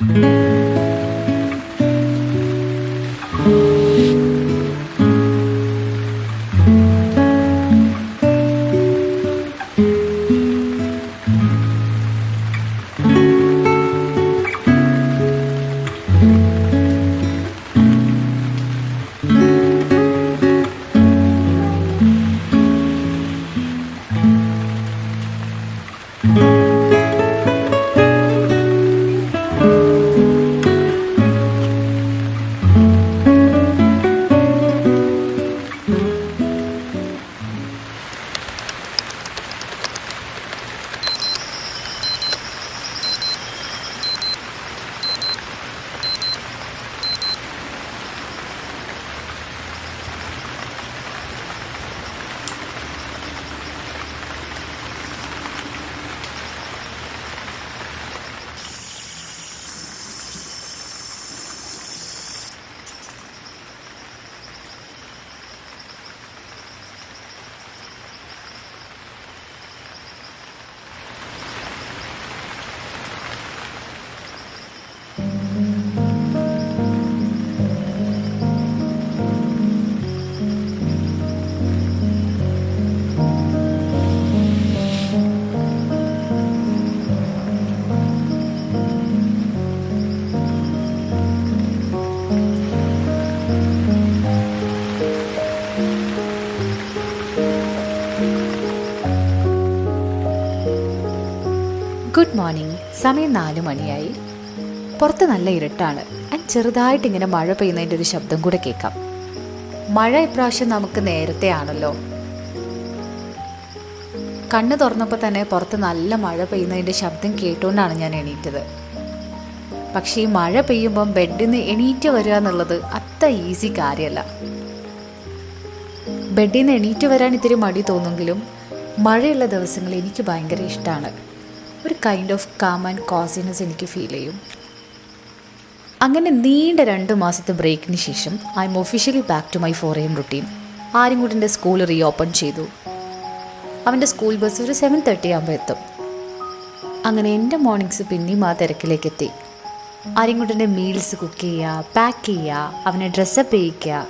Good morning. സമയം 4 മണിയായി. പുറത്ത് നല്ല ഇരുട്ടാണ്. ചെറുതായിട്ട് ഇങ്ങനെ മഴ പെയ്യുന്നതിൻ്റെ ഒരു ശബ്ദം കൂടെ കേൾക്കാം. മഴ ഇപ്രാവശ്യം നമുക്ക് നേരത്തെ ആണല്ലോ. കണ്ണ് തുറന്നപ്പോൾ തന്നെ പുറത്ത് നല്ല മഴ പെയ്യുന്നതിൻ്റെ ശബ്ദം കേട്ടുകൊണ്ടാണ് ഞാൻ എണീറ്റത്. പക്ഷേ ഈ മഴ പെയ്യുമ്പം ബെഡിൽ നിന്ന് എണീറ്റ് വരിക എന്നുള്ളത് അത്ര ഈസി കാര്യമല്ല. ബെഡിൽ നിന്ന് എണീറ്റ് വരാൻ ഇത്തിരി മടി തോന്നുമെങ്കിലും മഴയുള്ള ദിവസങ്ങൾ എനിക്ക് ഭയങ്കര ഇഷ്ടമാണ്. ഒരു kind of calm and cosiness എനിക്ക് ഫീൽ ചെയ്യും. അങ്ങനെ നീണ്ട 2 മാസത്തെ ബ്രേക്കിന് ശേഷം I am officially back to my 4 AM routine. ആര്യൻകുട്ടൻ്റെ സ്കൂൾ റീഓപ്പൺ ചെയ്തു. അവൻ്റെ സ്കൂൾ ബസ് ഒരു 7:30 ആകുമ്പോൾ എത്തും. അങ്ങനെ എൻ്റെ മോർണിംഗ്സ് പിന്നെയും ആ തിരക്കിലേക്ക് എത്തി. ആര്യൻകുട്ടൻ്റെ മീൽസ് കുക്ക് ചെയ്യുക, പാക്ക് ചെയ്യുക, അവനെ ഡ്രസ്സപ്പ് ചെയ്യിക്കുക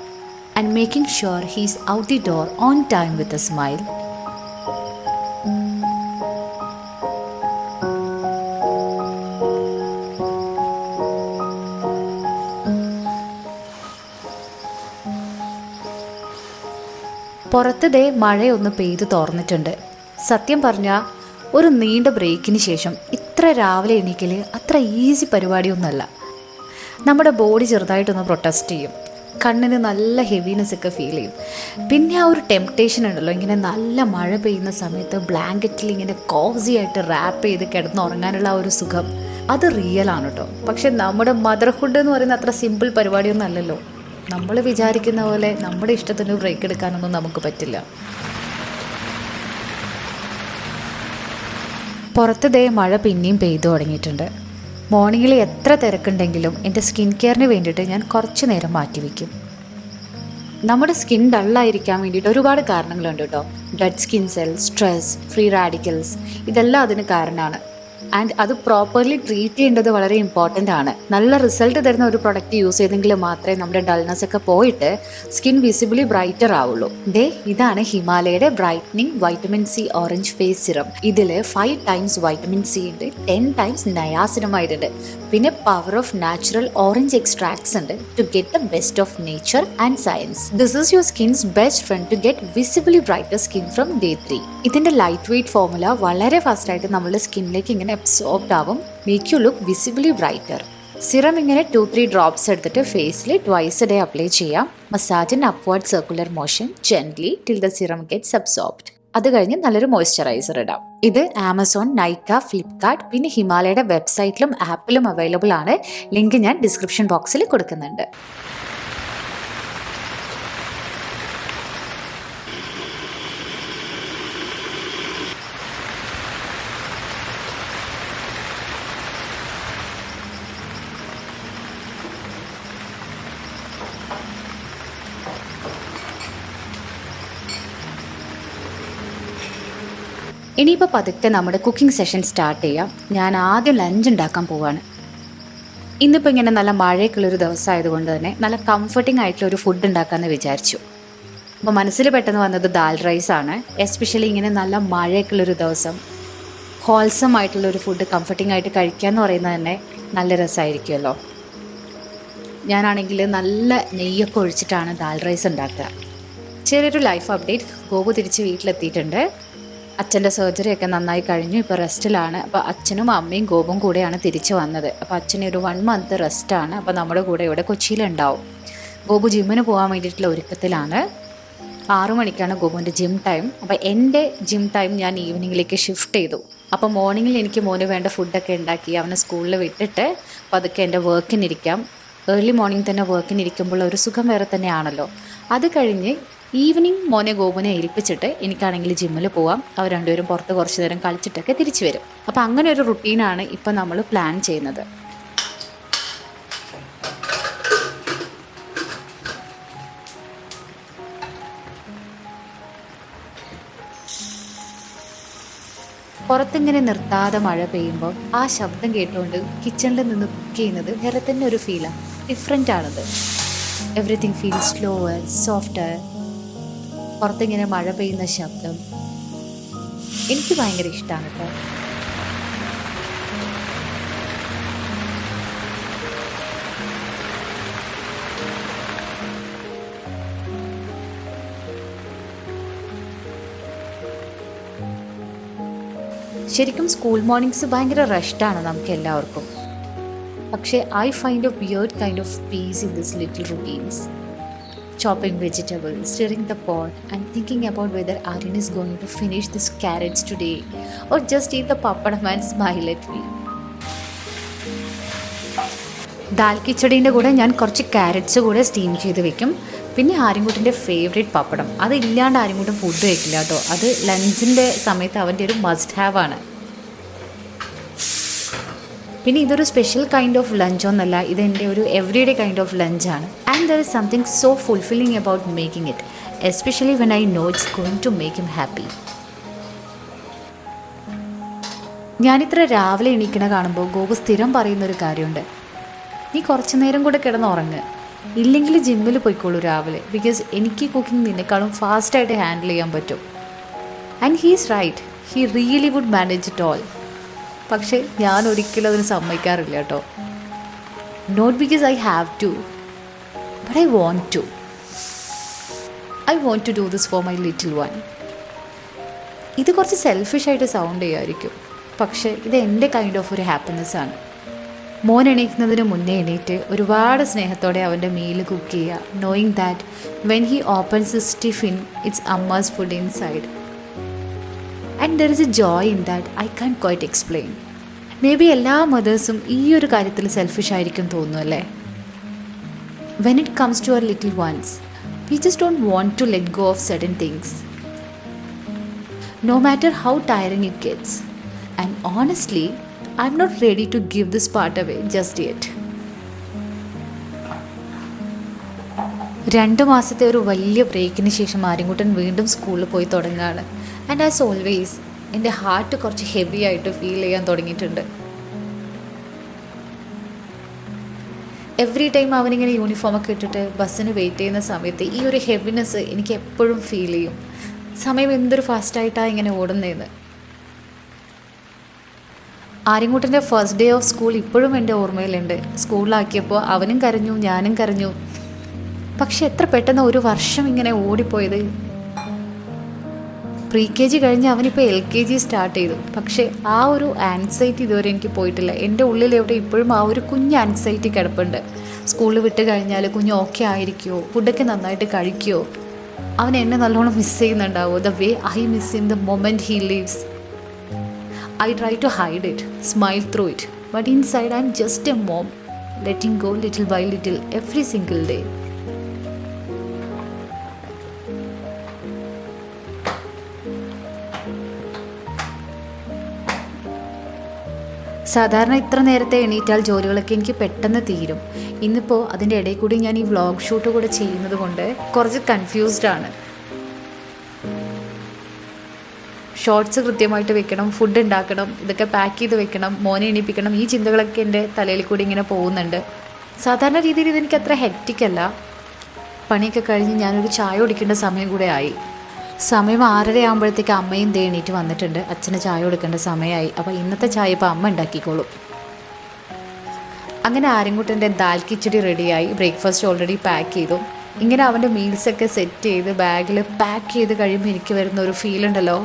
and making sure he's out the door on time with a smile. പുറത്ത് മഴയൊന്ന് പെയ്ത് തോർന്നിട്ടുണ്ട്. സത്യം പറഞ്ഞാൽ ഒരു നീണ്ട ബ്രേക്കിന് ശേഷം ഇത്ര രാവിലെ എണീക്കൽ അത്ര ഈസി പരിപാടിയൊന്നുമല്ല. നമ്മുടെ ബോഡി ചെറുതായിട്ടൊന്ന് പ്രൊട്ടസ്റ്റ് ചെയ്യും. കണ്ണിന് നല്ല ഹെവിനെസ് ഒക്കെ ഫീൽ ചെയ്യും. പിന്നെ ആ ഒരു ടെംപ്റ്റേഷൻ ഉണ്ടല്ലോ, ഇങ്ങനെ നല്ല മഴ പെയ്യുന്ന സമയത്ത് ബ്ലാങ്കറ്റിൽ ഇങ്ങനെ കോസി ആയിട്ട് റാപ്പ് ചെയ്ത് കിടന്നുറങ്ങാനുള്ള ആ ഒരു സുഖം, അത് റിയലാണ് കേട്ടോ. പക്ഷെ നമ്മുടെ മദർഹുഡ് എന്ന് പറയുന്ന അത്ര സിമ്പിൾ പരിപാടിയൊന്നും അല്ലല്ലോ. നമ്മൾ വിചാരിക്കുന്ന പോലെ നമ്മുടെ ഇഷ്ടത്തിന് ബ്രേക്ക് എടുക്കാനൊന്നും നമുക്ക് പറ്റില്ല. പുറത്ത് മഴ പിന്നെയും പെയ്തു തുടങ്ങിയിട്ടുണ്ട്. മോർണിംഗിൽ എത്ര തിരക്കുണ്ടെങ്കിലും എൻ്റെ സ്കിൻ കെയറിന് വേണ്ടിയിട്ട് ഞാൻ കുറച്ച് നേരം മാറ്റിവെക്കും. നമ്മുടെ സ്കിൻ ഡള്ളായിരിക്കാൻ വേണ്ടിയിട്ട് ഒരുപാട് കാരണങ്ങളുണ്ട് കേട്ടോ. Dead skin cells, stress, free radicals, ഇതെല്ലാം അതിന് കാരണമാണ്. ആൻഡ് അത് പ്രോപ്പർലി ട്രീറ്റ് ചെയ്യേണ്ടത് വളരെ ഇമ്പോർട്ടൻ്റ് ആണ്. നല്ല റിസൾട്ട് തരുന്ന ഒരു പ്രൊഡക്റ്റ് യൂസ് ചെയ്തെങ്കിൽ മാത്രമേ നമ്മുടെ ഡൾനെസ് ഒക്കെ പോയിട്ട് സ്കിൻ വിസിബിളി ബ്രൈറ്റർ ആവുള്ളൂ. ഇതാണ് ഹിമാലയയുടെ brightening vitamin C orange face serum. ഇതിൽ 5 times വൈറ്റമിൻ സി ഉണ്ട്, 10 times നയാസിനമൈഡ് ഉണ്ട്, പിന്നെ power of natural orange extracts ഉണ്ട് to get the best of nature and science. This is your skin's best friend to get visibly brighter skin from day 3. ഇതിന്റെ light weight formula വളരെ fast ആയിട്ട് നമ്മുടെ സ്കിന്നിലേക്ക് ഇങ്ങനെ absorbed ആവും, make you look visibly brighter. Serum ഇങ്ങനെ 2-3 drops എടുത്തിട്ട് ഫേസിൽ ട്വൈസ് എ ഡേ അപ്ലൈ ചെയ്യാം. Massage in upward circular motion gently till the serum gets absorbed. അത് കഴിഞ്ഞ് നല്ലൊരു മോയ്സ്ചറൈസർ ഇടാം. ഇത് ആമസോൺ, നൈക്ക, ഫ്ലിപ്കാർട്ട്, പിന്നെ ഹിമാലയയുടെ വെബ്സൈറ്റിലും ആപ്പിലും അവൈലബിൾ ആണ്. ലിങ്ക് ഞാൻ ഡിസ്ക്രിപ്ഷൻ ബോക്സിൽ കൊടുക്കുന്നുണ്ട്. ഇനിയിപ്പോൾ പതുക്കെ നമ്മുടെ കുക്കിംഗ് സെഷൻ സ്റ്റാർട്ട് ചെയ്യാം. ഞാൻ ആദ്യം ലഞ്ച് ഉണ്ടാക്കാൻ പോവാണ്. ഇന്നിപ്പോൾ ഇങ്ങനെ നല്ല മഴയൊക്കെയുള്ളൊരു ദിവസമായതുകൊണ്ട് തന്നെ നല്ല കംഫർട്ടിംഗ് ആയിട്ടുള്ളൊരു ഫുഡ് ഉണ്ടാക്കാമെന്ന് വിചാരിച്ചു. അപ്പോൾ മനസ്സിൽ പെട്ടെന്ന് വന്നത് ദാൽ റൈസാണ്. എസ്പെഷ്യലി ഇങ്ങനെ നല്ല മഴയൊക്കെയുള്ളൊരു ദിവസം ഹോൾസം ആയിട്ടുള്ളൊരു ഫുഡ് കംഫർട്ടിംഗ് ആയിട്ട് കഴിക്കുക എന്ന് പറയുന്നത് തന്നെ നല്ല രസമായിരിക്കുമല്ലോ. ഞാനാണെങ്കിൽ നല്ല നെയ്യൊക്കെ ഒഴിച്ചിട്ടാണ് ദാൽ റൈസ് ഉണ്ടാക്കുക. ചെറിയൊരു ലൈഫ് അപ്ഡേറ്റ്. ഗോപു തിരിച്ച് വീട്ടിലെത്തിയിട്ടുണ്ട്. അച്ഛൻ്റെ സർജറിയൊക്കെ നന്നായി കഴിഞ്ഞു. ഇപ്പോൾ റെസ്റ്റിലാണ്. അപ്പോൾ അച്ഛനും അമ്മയും ഗോപും കൂടെയാണ് തിരിച്ചു വന്നത്. അപ്പോൾ അച്ഛന് ഒരു 1 മന്ത് റെസ്റ്റാണ്. അപ്പോൾ നമ്മുടെ കൂടെ ഇവിടെ കൊച്ചിയിലുണ്ടാവും. ഗോപു ജിമ്മിന് പോകാൻ വേണ്ടിയിട്ടുള്ള ഒരുക്കത്തിലാണ്. 6 മണിക്കാണ് ഗോപുവിൻ്റെ ജിം ടൈം. അപ്പോൾ എൻ്റെ ജിം ടൈം ഞാൻ ഈവനിങ്ങിലേക്ക് ഷിഫ്റ്റ് ചെയ്തു. അപ്പോൾ മോർണിംഗിൽ എനിക്ക് മോന് വേണ്ട ഫുഡൊക്കെ ഉണ്ടാക്കി അവനെ സ്കൂളിൽ വിട്ടിട്ട് അതൊക്കെ എൻ്റെ വർക്കിനിരിക്കാം. ഏർലി മോർണിംഗ് തന്നെ വർക്കിനിരിക്കുമ്പോൾ ഒരു സുഖം വേറെ തന്നെയാണല്ലോ. അത് കഴിഞ്ഞ് ഈവനിങ് മോനെ ഗോപുവിനെ ഏൽപ്പിച്ചിട്ട് എനിക്കാണെങ്കിൽ ജിമ്മിൽ പോവാം. അവർ രണ്ടുപേരും പുറത്ത് കുറച്ച് നേരം കളിച്ചിട്ടൊക്കെ തിരിച്ചു വരും. അപ്പോൾ അങ്ങനെ ഒരു റുട്ടീനാണ് ഇപ്പം നമ്മൾ പ്ലാൻ ചെയ്യുന്നത്. പുറത്തിങ്ങനെ നിർത്താതെ മഴ പെയ്യുമ്പോൾ ആ ശബ്ദം കേട്ടുകൊണ്ട് കിച്ചണിൽ നിന്ന് കുക്ക് ചെയ്യുന്നത് വേറെ തന്നെ ഒരു ഫീലാണ്. ഡിഫറെൻ്റ് ആണത്. Everything feel slower, softer. പുറത്തിങ്ങനെ മഴ പെയ്യുന്ന ശബ്ദം എനിക്ക് ഭയങ്കര ഇഷ്ടമാണ് കേട്ടോ. ശരിക്കും സ്കൂൾ മോർണിംഗ്സ് ഭയങ്കര റെസ്റ്റാണ് നമുക്ക് എല്ലാവർക്കും. പക്ഷേ I find A weird kind of peace in this little routines. Chopping vegetables, stirring the pot, and thinking about whether Aryan is going to finish this carrots today or just eat the papadam and smile at me. ദാൽ കിച്ചടീൻ്റെ കൂടെ ഞാൻ കുറച്ച് carrots കൂടെ steam ചെയ്ത് വെക്കും. പിന്നെ ആര്യൻകുട്ടൻ്റെ favourite പപ്പടം. അതില്ലാണ്ട് Aryankuttan food കഴിക്കില്ല കേട്ടോ. അത് ലഞ്ചിൻ്റെ സമയത്ത് അവൻ്റെ ഒരു മസ്റ്റ് ഹാവ് ആണ്. പിന്നെ ഇതൊരു സ്പെഷ്യൽ കൈൻഡ് ഓഫ് ലഞ്ച് ഒന്നല്ല, ഇതെൻ്റെ ഒരു എവറിഡേ കൈൻഡ് ഓഫ് ലഞ്ചാണ്. And there is something so fulfilling about making it, especially when I know it's going to make him happy. ഞാനിത്ര രാവിലെ എണീക്കണ കാണുമ്പോൾ ഗോപു സ്ഥിരം പറയുന്നൊരു കാര്യമുണ്ട്, നീ കുറച്ച് നേരം കൂടെ കിടന്നുറങ്ങ്, ഇല്ലെങ്കിൽ ജിമ്മിൽ പോയിക്കോളൂ രാവിലെ, ബിക്കോസ് എനിക്ക് കുക്കിംഗ് നിന്നെക്കാളും ഫാസ്റ്റായിട്ട് ഹാൻഡിൽ ചെയ്യാൻ പറ്റും. And he is right, he really would manage it all. പക്ഷേ ഞാൻ ഒരിക്കലും അതിന് സമ്മതിക്കാറില്ല കേട്ടോ. Not because I have to, but I want to do this for my little one. ഇത് കുറച്ച് സെൽഫിഷായിട്ട് സൗണ്ട് ചെയ്യുമായിരിക്കും, പക്ഷേ ഇത് എൻ്റെ കൈൻഡ് ഓഫ് ഒരു ഹാപ്പിനെസ്സാണ്. മോൻ എണീക്കുന്നതിന് മുന്നേ എണീറ്റ് ഒരുപാട് സ്നേഹത്തോടെ അവൻ്റെ മീൽ കുക്ക് ചെയ്യുക, knowing that when he opens his tiffin it's amma's food inside. And there is a joy in that I can quite explain. Maybe എല്ലാ മദേഴ്സും ഈ ഒരു കാര്യത്തിൽ സെൽഫിഷ് ആയിരിക്കും തോന്നുന്നു അല്ലേ. When it comes to our little ones, we just don't want to let go of certain things, no matter how tiring it gets. And honestly I am not ready to give this part away just yet. 2 മാസത്തെ ഒരു വലിയ ബ്രേക്കിന് ശേഷം ആര്യൻകുട്ടൻ വീണ്ടും സ്കൂളിൽ പോയി തുടങ്ങുകയാണ്. And as always എൻ്റെ ഹാർട്ട് കുറച്ച് ഹെവി ആയിട്ട് ഫീൽ ചെയ്യാൻ തുടങ്ങിയിട്ടുണ്ട്. എവറി ടൈം അവനിങ്ങനെ യൂണിഫോമൊക്കെ ഇട്ടിട്ട് ബസ്സിന് വെയിറ്റ് ചെയ്യുന്ന സമയത്ത് ഈ ഒരു ഹെവിനെസ് എനിക്ക് എപ്പോഴും ഫീൽ ചെയ്യും. സമയം എന്തൊരു ഫാസ്റ്റായിട്ടാണ് ഇങ്ങനെ ഓടുന്നതെന്ന്. ആര്യൻകുട്ടൻ്റെ ഫസ്റ്റ് ഡേ ഓഫ് സ്കൂൾ ഇപ്പോഴും എൻ്റെ ഓർമ്മയിലുണ്ട്. സ്കൂളിലാക്കിയപ്പോൾ അവനും കരഞ്ഞു, ഞാനും കരഞ്ഞു. പക്ഷെ എത്ര പെട്ടെന്ന് ഒരു വർഷം ഇങ്ങനെ ഓടിപ്പോയത്. പ്രീ KG കഴിഞ്ഞ് അവനിപ്പോൾ LKG സ്റ്റാർട്ട് ചെയ്തു. പക്ഷേ ആ ഒരു ആൻസൈറ്റി ഇതുവരെ എനിക്ക് പോയിട്ടില്ല. എൻ്റെ ഉള്ളിൽ എവിടെ ഇപ്പോഴും ആ ഒരു കുഞ്ഞ് ആൻസൈറ്റി കിടപ്പുണ്ട്. സ്കൂളിൽ വിട്ട് കഴിഞ്ഞാൽ കുഞ്ഞ് ഓക്കെ ആയിരിക്കുമോ, ഫുഡൊക്കെ നന്നായിട്ട് കഴിക്കുമോ, അവൻ എന്നെ നല്ലോണം മിസ് ചെയ്യുന്നുണ്ടാവുമോ, the way I miss in the moment he leaves. I try to hide it, smile through it, but inside I'm just a mom, letting go little by little every single day. സാധാരണ ഇത്ര നേരത്തെ എണീറ്റാൽ ജോലികളൊക്കെ എനിക്ക് പെട്ടെന്ന് തീരും. ഇന്നിപ്പോൾ അതിൻ്റെ ഇടയിൽ കൂടി ഞാൻ ഈ വ്ളോഗ് ഷൂട്ട് കൂടെ ചെയ്യുന്നത് കൊണ്ട് കുറച്ച് കൺഫ്യൂസ്ഡ് ആണ്. ഷോർട്സ് കൃത്യമായിട്ട് വെക്കണം, ഫുഡ് ഉണ്ടാക്കണം, ഇതൊക്കെ പാക്ക് ചെയ്ത് വെക്കണം, മോനെ എണീപ്പിക്കണം, ഈ ചിന്തകളൊക്കെ എൻ്റെ തലയിൽ കൂടി ഇങ്ങനെ പോകുന്നുണ്ട്. സാധാരണ രീതിയിൽ ഇതെനിക്ക് അത്ര ഹെക്റ്റിക്കല്ല. പണിയൊക്കെ കഴിഞ്ഞ് ഞാനൊരു ചായ കുടിക്കേണ്ട സമയം കൂടെ ആയി. സമയം 6:30 ആകുമ്പോഴത്തേക്ക് അമ്മയും ദേ എണീറ്റ് വന്നിട്ടുണ്ട്. അച്ഛന് ചായ കൊടുക്കേണ്ട സമയമായി. അപ്പോൾ ഇന്നത്തെ ചായ ഇപ്പോൾ അമ്മ ഉണ്ടാക്കിക്കോളും. അങ്ങനെ ആര്യൻകുട്ടൻ്റെ ദാൽ കിച്ചടി റെഡിയായി. ബ്രേക്ക്ഫാസ്റ്റ് ഓൾറെഡി പാക്ക് ചെയ്തു. ഇങ്ങനെ അവൻ്റെ മീൽസൊക്കെ സെറ്റ് ചെയ്ത് ബാഗിൽ പാക്ക് ചെയ്ത് കഴിയുമ്പോൾ എനിക്ക് വരുന്ന ഒരു ഫീൽ ഉണ്ടല്ലോ,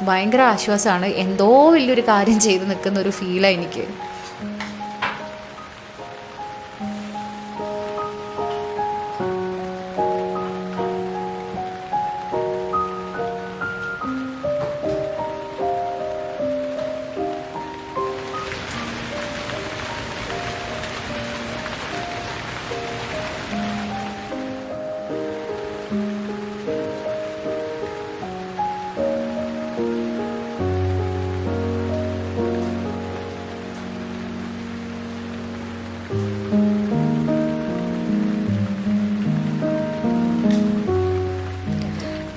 ഭയങ്കര ആശ്വാസമാണ്. എന്തോ വലിയൊരു കാര്യം ചെയ്ത് നിൽക്കുന്ന ഒരു ഫീലാണ് എനിക്ക്.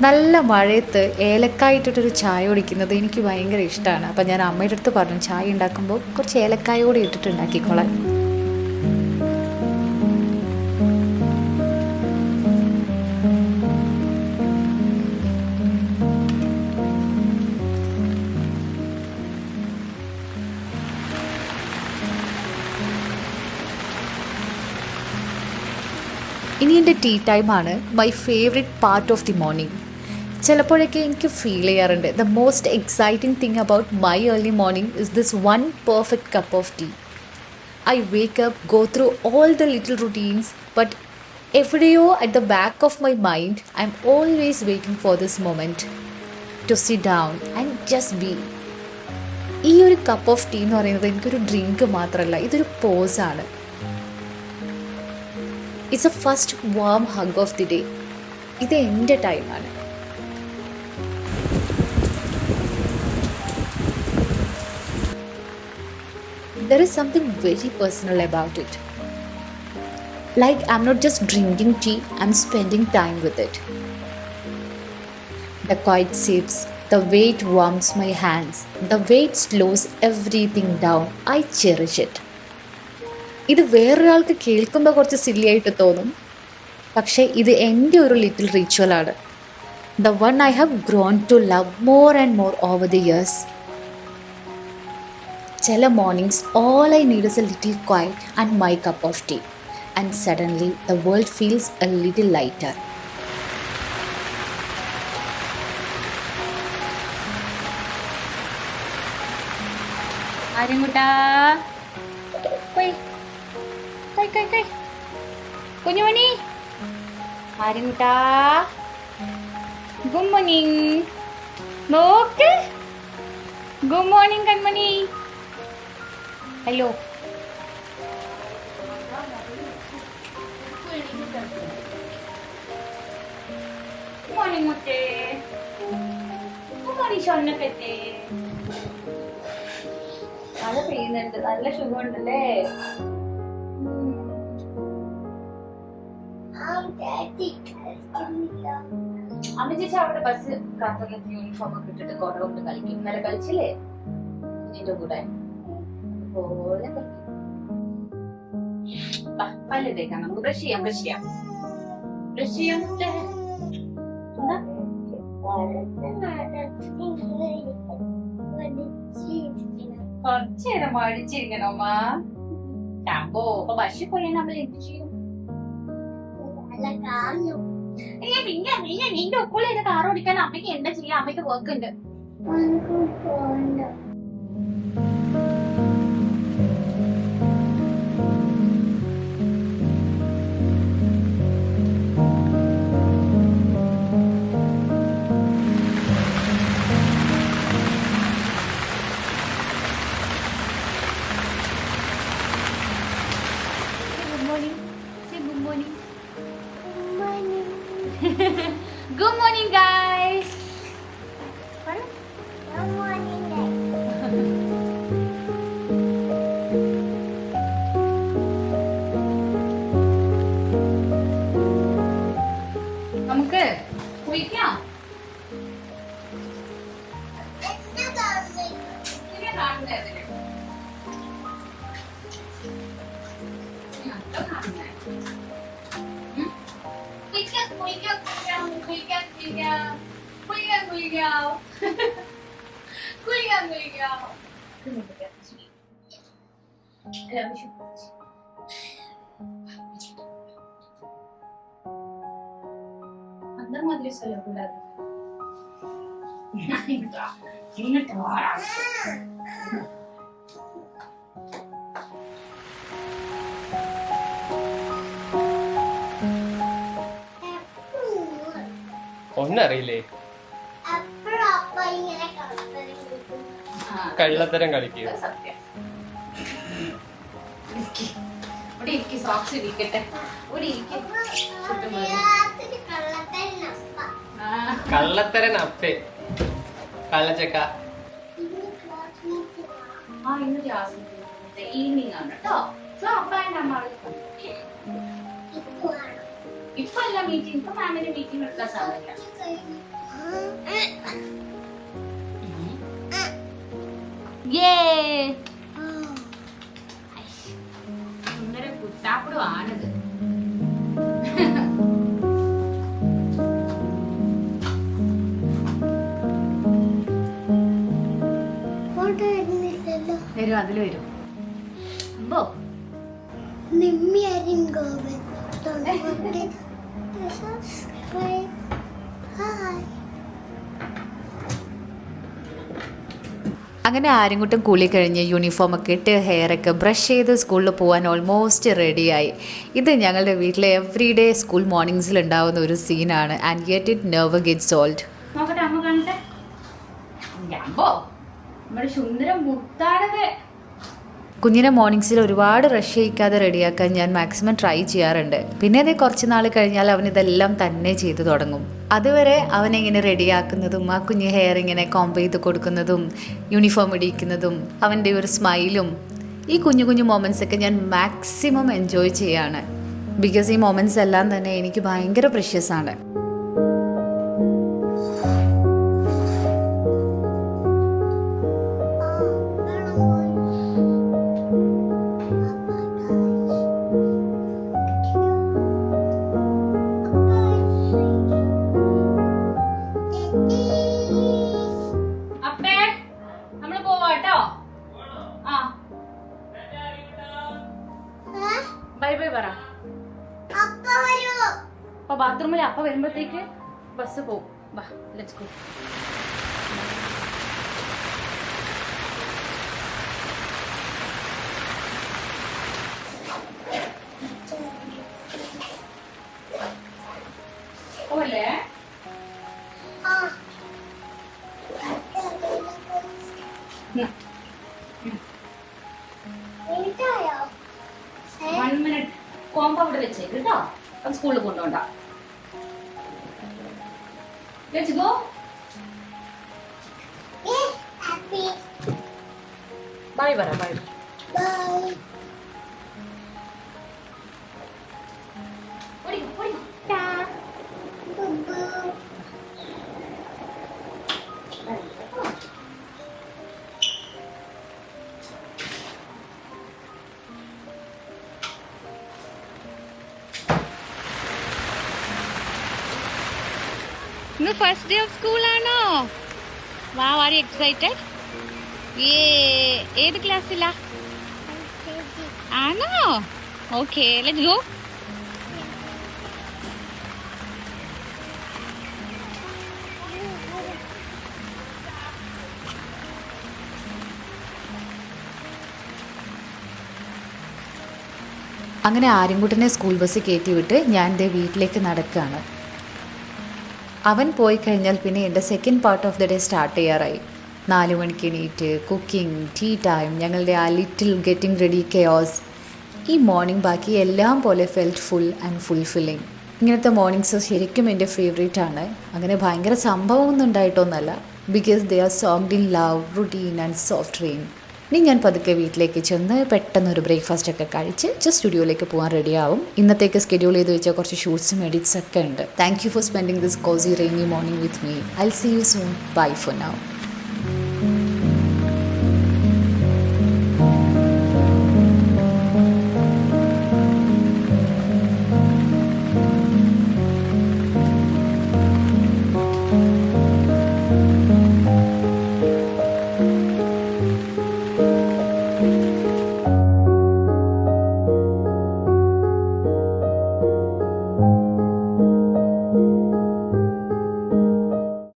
നല്ല മഴയത്ത് ഏലക്കായ ഇട്ടിട്ടൊരു ചായ കുടിക്കുന്നത് എനിക്ക് ഭയങ്കര ഇഷ്ടമാണ്. അപ്പം ഞാൻ അമ്മയുടെ അടുത്ത് പറഞ്ഞു, ചായ ഉണ്ടാക്കുമ്പോൾ കുറച്ച് ഏലക്കായ കൂടി ഇട്ടിട്ട് ഉണ്ടാക്കിക്കോളാം. ഇനി എൻ്റെ ടീ ടൈമാണ് my favourite part of the morning. ചിലപ്പോഴൊക്കെ എനിക്ക് ഫീൽ ചെയ്യാറുണ്ട്, the most exciting thing about my early morning is this one perfect cup of tea. I wake up, go through all the little routines, but എവിടെയോ at the back of my mind I am always waiting for this moment to sit down and just be. ഈ ഒരു cup of tea എന്ന് പറയുന്നത് എനിക്കൊരു drink മാത്രമല്ല, ഇതൊരു പോസാണ്. It's a first warm hug of the day. ഇത് എൻ്റെ ടൈമാണ്. There is something very personal about it. Like I'm not just drinking tea, I'm spending time with it. The quiet sips, the way it warms my hands, the way it slows everything down, I cherish it. ഇത് വേറൊരാൾക്ക് കേൾക്കുമ്പോൾ കുറച്ച് silly ആയിട്ട് തോന്നും, പക്ഷേ ഇത് എൻ്റെ ഒരു little റിച്വലാണ്. The one I have grown to love more and more over the years. ചില mornings all I need is a little quiet and my cup of tea, and suddenly the world feels a little lighter. ആര്യൻകുട്ടാ, കുഞ്ഞുമണി, ആര്യൻകുട്ടാ, good morning. നോക്ക്, good morning കൺമണി. Hello, good morning മുത്തേ. Good morning ഷൊന്നക്കത്തെ. മഴ പെയ്യുന്നുണ്ട്, നല്ല സുഖമുണ്ടല്ലേ? അമ്മ ചേച്ചി അവിടെ ബസ് കാത്തുനിന്ന് യൂണിഫോം ഒക്കെ ഇട്ടിട്ട് കുറവുണ്ട് കളിക്കും. ഇന്നലെ കളിച്ചില്ലേ നിന്റെ കൂടെ? പോലെ പല്ല് തേക്കാം, നമുക്ക് ബ്രഷ് ചെയ്യാം. കുറച്ചു നേരം മടിച്ചിരിക്കണോമ്മ. ടാമ്പോ അപ്പൊ ബസ്സിൽ പോയാൽ നമ്മൾ എന്ത് ചെയ്യും? പിന്നെ നിന്റെ ഒപ്പം കാർ ഓടിക്കാൻ അമ്മയ്ക്ക് എന്താ ചെയ്യാം? അമ്മയ്ക്ക് വർക്ക് ഉണ്ട്. Good morning, guys. Good morning, guys. அந்த மாதிரி சொல்லக்கூடாது. இங்கிட்டு வாடா. ഒന്നും അറിയില്ലേ? കള്ളത്തരം കളിക്കുക. സത്യം. ഇവിടെ ഇരിക്കും, സോക്സ് ഇരിക്കട്ടെ. ഇവിടെ ഇരിക്കും. കള്ളത്തരൻ അപ്പേ കള്ളച്ചക്ക. ആ ഇന്ന് ക്ലാസ് ഈവനിങ് ആണ് കേട്ടോ. സോ അപ്പ അമ്മ ഇപ്പൊ അല്ല മീറ്റിംഗ്, ഇപ്പൊ ഫാമിലി മീറ്റിംഗ് എടുക്കാൻ സാധിക്കില്ല. സുന്ദര കുട്ടാപ്പിടും ആണിത്. വരും, അതില് വരും. അമ്പോ അങ്ങനെ ആരെങ്കുട്ടും കുളി കഴിഞ്ഞ് യൂണിഫോമൊക്കെ ഇട്ട് ഹെയറൊക്കെ ബ്രഷ് ചെയ്ത് സ്കൂളിൽ പോകാൻ ഓൾമോസ്റ്റ് റെഡിയായി. ഇത് ഞങ്ങളുടെ വീട്ടിലെ എവറി ഡേ സ്കൂൾ മോർണിംഗ്സിൽ ഉണ്ടാവുന്ന ഒരു സീനാണ്. And yet it never gets old. നോക്കട്ടെ, അമ്മ കാണട്ടെ. അമ്പോ നമ്മുടെ സുന്ദരം മുത്താടത്. കുഞ്ഞിനെ മോർണിംഗ്സിൽ ഒരുപാട് റഷ് ചെയ്യിക്കാതെ റെഡിയാക്കാൻ ഞാൻ മാക്സിമം ട്രൈ ചെയ്യാറുണ്ട്. പിന്നെ അത് കുറച്ച് നാൾ കഴിഞ്ഞാൽ അവൻ ഇതെല്ലാം തന്നെ ചെയ്തു തുടങ്ങും. അതുവരെ അവനെങ്ങനെ റെഡിയാക്കുന്നതും ആ കുഞ്ഞ് ഹെയർ ഇങ്ങനെ കോംബ് ചെയ്ത് കൊടുക്കുന്നതും യൂണിഫോം ഇടിക്കുന്നതും അവൻ്റെ ഒരു സ്മൈലും, ഈ കുഞ്ഞു കുഞ്ഞു മൊമെൻറ്റ്സ് ഒക്കെ ഞാൻ മാക്സിമം എൻജോയ് ചെയ്യാണ്. ബിക്കോസ് ഈ മൊമെൻറ്റ്സ് എല്ലാം തന്നെ എനിക്ക് ഭയങ്കര പ്രഷ്യസ് ആണ്. ബൈ ബൈ പറ. അപ്പൊ ബാത്റൂമിൽ അപ്പ വരുമ്പോഴത്തേക്ക് ബസ് പോവും. വാ, ലെറ്റ്സ് ഗോ. ഓല്ലേ വൺ മിനിറ്റ് കോമ്പോ അവിടെ വെച്ചേക്ക് കേട്ടോ. അത് സ്കൂളിൽ കൊണ്ടുപോണ്ട. Let's go. ബൈ പറ. ബൈ. ഇന്ന് ഫസ്റ്റ് ഡേ ഓഫ് സ്കൂൾ ആണോ? Wow, are you excited? ഏത് ക്ലാസ്സിലാ? ആണോ? Okay, let's go. അങ്ങനെ ആര്യൻകുട്ടനെ സ്കൂൾ ബസ് കയറ്റി വിട്ട് ഞാൻ എൻ്റെ വീട്ടിലേക്ക് നടക്കുകയാണ്. അവൻ പോയി കഴിഞ്ഞാൽ പിന്നെ എൻ്റെ second part of the day start ചെയ്യാറായി. 4 മണിക്ക് എണീറ്റ് കുക്കിംഗ്, ടീ ടൈം, ഞങ്ങളുടെ ആ ലിറ്റിൽ ഗെറ്റിംഗ് റെഡി കെയോസ്. ഈ മോർണിംഗ് ബാക്കി എല്ലാം പോലെ ഫെൽറ്റ് ഫുൾ ആൻഡ് ഫുൾഫില്ലിങ്. ഇങ്ങനത്തെ മോർണിംഗ്സ് ശരിക്കും എൻ്റെ ഫേവറേറ്റ് ആണ്. അങ്ങനെ ഭയങ്കര സംഭവമൊന്നും ഉണ്ടായിട്ടൊന്നുമല്ല, because they are soaked in love, routine and soft rain. ഇനി ഞാൻ പതുക്കെ വീട്ടിലേക്ക് ചെന്ന് പെട്ടെന്നൊരു ബ്രേക്ക്ഫാസ്റ്റ് ഒക്കെ കഴിച്ച് സ്റ്റുഡിയോയിലേക്ക് പോകാൻ റെഡിയാവും. ഇന്നത്തേക്ക് സ്കെഡ്യൂൾ ചെയ്ത് വെച്ച കുറച്ച് ഷൂട്ട്സും എഡിറ്റ്സ് ഒക്കെ ഉണ്ട്. Thank you for spending this cosy rainy morning with me. I will see you soon. Bye for now.